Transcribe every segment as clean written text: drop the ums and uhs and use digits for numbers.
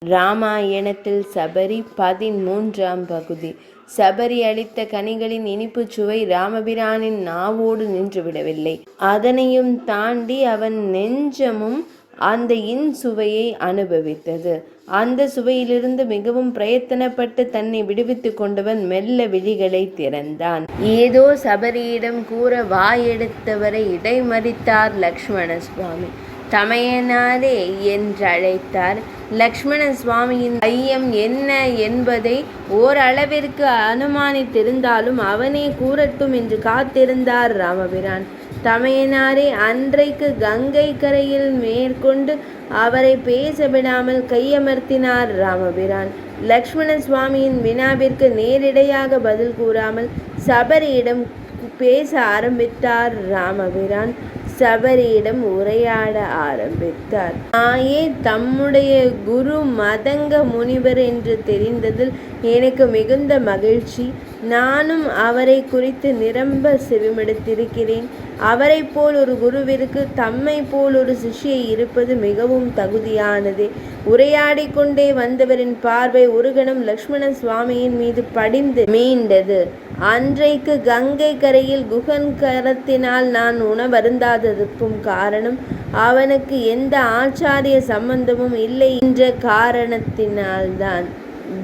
இராமாயணத்தில் சபரி 13ஆம் பகுதி. சபரி அளித்த கனிகளின் இனிப்புச் சுவை ராமபிரானின் நாவோடு நின்றுவிடவில்லை. அதனையும் தாண்டி அவன் நெஞ்சமும் அந்த இன்சுவையை அனுபவித்தது. அந்த சுவையிலிருந்து மிகவும் பிரயத்தனப்பட்டு தன்னை விடுவித்துக் கொண்டவன் மெல்ல விழிகளை திறந்தான். ஏதோ சபரியிடம் கூற வாயெடுத்தவரை இடைமறித்தார் லக்ஷ்மண சுவாமி. தமையனாரே என்றழைத்தார். லக்ஷ்மண சுவாமியின் ஐயம் என்ன என்பதை ஓரளவிற்கு அனுமானித்திருந்தாலும் அவனே கூறட்டும் என்று காத்திருந்தார் ராமபிரான். தமையனாரே, அன்றைக்கு கங்கை கரையில் மேற்கொண்டு அவரை பேச விடாமல் கையமர்த்தினார் ராமபிரான். லக்ஷ்மண சுவாமியின் வினாவிற்கு நேரிடையாக பதில் கூறாமல் சபரியிடம் பேச ஆரம்பித்தார் ராமபிரான். சபரியிடம் உரையாட ஆரம்பித்தார். நாயே தம்முடைய குரு மதங்க முனிவர் என்று தெரிந்ததில் எனக்கு மிகுந்த மகிழ்ச்சி. நானும் அவரை குறித்து நிரம்ப செவிமடுத்திருக்கிறேன். அவரை போல் ஒரு குருவிற்கு தம்மை போல் ஒரு சிஷ்யை இருப்பது மிகவும் தகுதியானதே. உரையாடி கொண்டே வந்தவரின் பார்வை ஒரு கணம் லக்ஷ்மண சுவாமியின் மீது படிந்து மீண்டது. அன்றைக்கு கங்கை கரையில் குகன் கரத்தினால் நான் உணவருந்தாததற்கும் காரணம் அவனுக்கு எந்த ஆச்சாரிய சம்பந்தமும் இல்லை என்ற காரணத்தினால்தான்.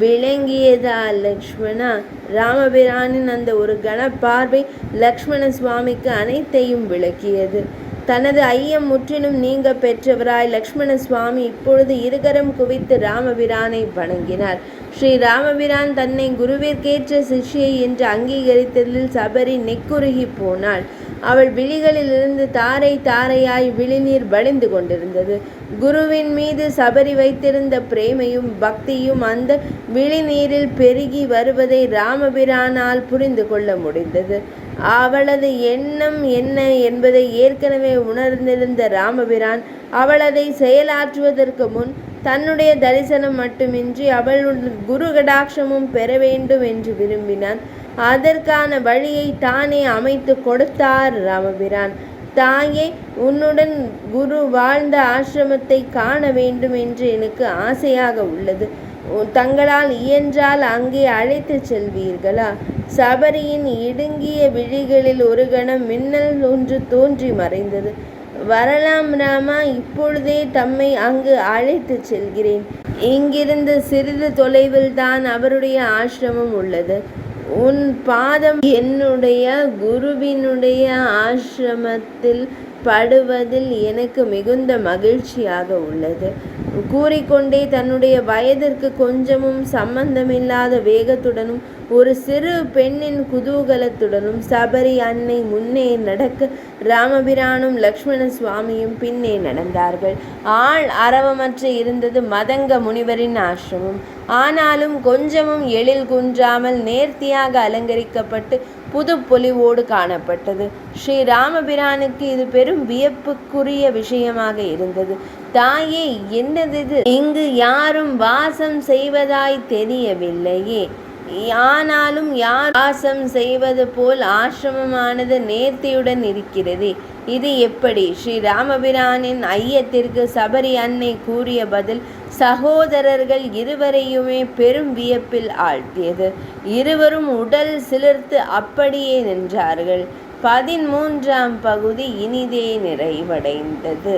விளங்கியதா லக்ஷ்மணா? ராமபிரானின் அந்த ஒரு கணப்பார்வை லக்ஷ்மண சுவாமிக்கு அனைத்தையும் விளக்கியது. தனது ஐயம் முற்றிலும் நீங்க பெற்றவராய் லக்ஷ்மண சுவாமி இப்பொழுது இருகரம் குவித்து ராமபிரானை வணங்கினார். ஸ்ரீ ராமபிரான் தன்னை குருவிற்கேற்ற சிஷ்யை என்று அங்கீகரித்ததில் சபரி நெக்குருகி போனாள். அவள் விழிகளிலிருந்து தாரை தாரையாய் விழிநீர் வழிந்து கொண்டிருந்தது. குருவின் மீது சபரி வைத்திருந்த பிரேமையும் பக்தியும் அந்த விழிநீரில் பெருகி வருவதை ராமபிரானால் புரிந்து கொள்ள முடிந்தது. அவளது எண்ணம் என்ன என்பதை ஏற்கனவே உணர்ந்திருந்த ராமபிரான் அவளதை செயலாற்றுவதற்கு முன் தன்னுடைய தரிசனம் மட்டுமின்றி அவளுடைய குரு கடாட்சமும் பெற வேண்டும் என்று விரும்பினான். அதற்கான வழியை தானே அமைத்து கொடுத்தார் ராமபிரான். தாயே, உன்னுடன் குரு வாழ்ந்த ஆசிரமத்தை காண வேண்டும் என்று எனக்கு ஆசையாக உள்ளது. தங்களால் இயன்றால் அங்கே அழைத்து செல்வீர்களா? சபரியின் இடுங்கிய விழிகளில் ஒரு கணம் மின்னல் ஒன்று தோன்றி மறைந்தது. வரலாம் ராமா, இப்பொழுதே தம்மை அங்கு அழைத்து செல்கிறேன். இங்கிருந்து சிறிது தொலைவில் தான் அவருடைய ஆசிரமம் உள்ளது. உன் பாதம் என்னுடைய குருவினுடைய ஆசிரமத்தில் படுவதில் எனக்கு மிகுந்த மகிழ்ச்சியாக உள்ளது. கூறிக்கொண்டே தன்னுடைய வயதிற்கு கொஞ்சமும் சம்பந்தமில்லாத வேகத்துடனும் ஒரு சிறு பெண்ணின் குதூகலத்துடனும் சபரி அன்னை முன்னே நடக்க ராமபிரானும் லக்ஷ்மண சுவாமியும் பின்னே நடந்தார்கள். ஆள் அரவமற்று இருந்தது மதங்க முனிவரின் ஆசிரமம். ஆனாலும் கொஞ்சமும் எழில் குன்றாமல் நேர்த்தியாக அலங்கரிக்கப்பட்டு புது பொலிவோடு காணப்பட்டது. ஸ்ரீ ராமபிரானுக்கு இது பெரும் வியப்புக்குரிய விஷயமாக இருந்தது. தாயே, என்னது இது? இங்கு யாரும் வாசம் செய்வதாய் தெரியவில்லையே. ஆனாலும் யார் வாசம் செய்வது போல் ஆசிரமமானது நேர்த்தியுடன் இருக்கிறதே, இது எப்படி? ஸ்ரீ ராமபிரானின் ஐயத்திற்கு சபரி அன்னை கூறிய பதில் சகோதரர்கள் இருவரையுமே பெரும் வியப்பில் ஆழ்த்தியது. இருவரும் உடல் சிலிர்த்து அப்படியே நின்றார்கள். 13ஆம் பகுதி இனிதே நிறைவடைந்தது.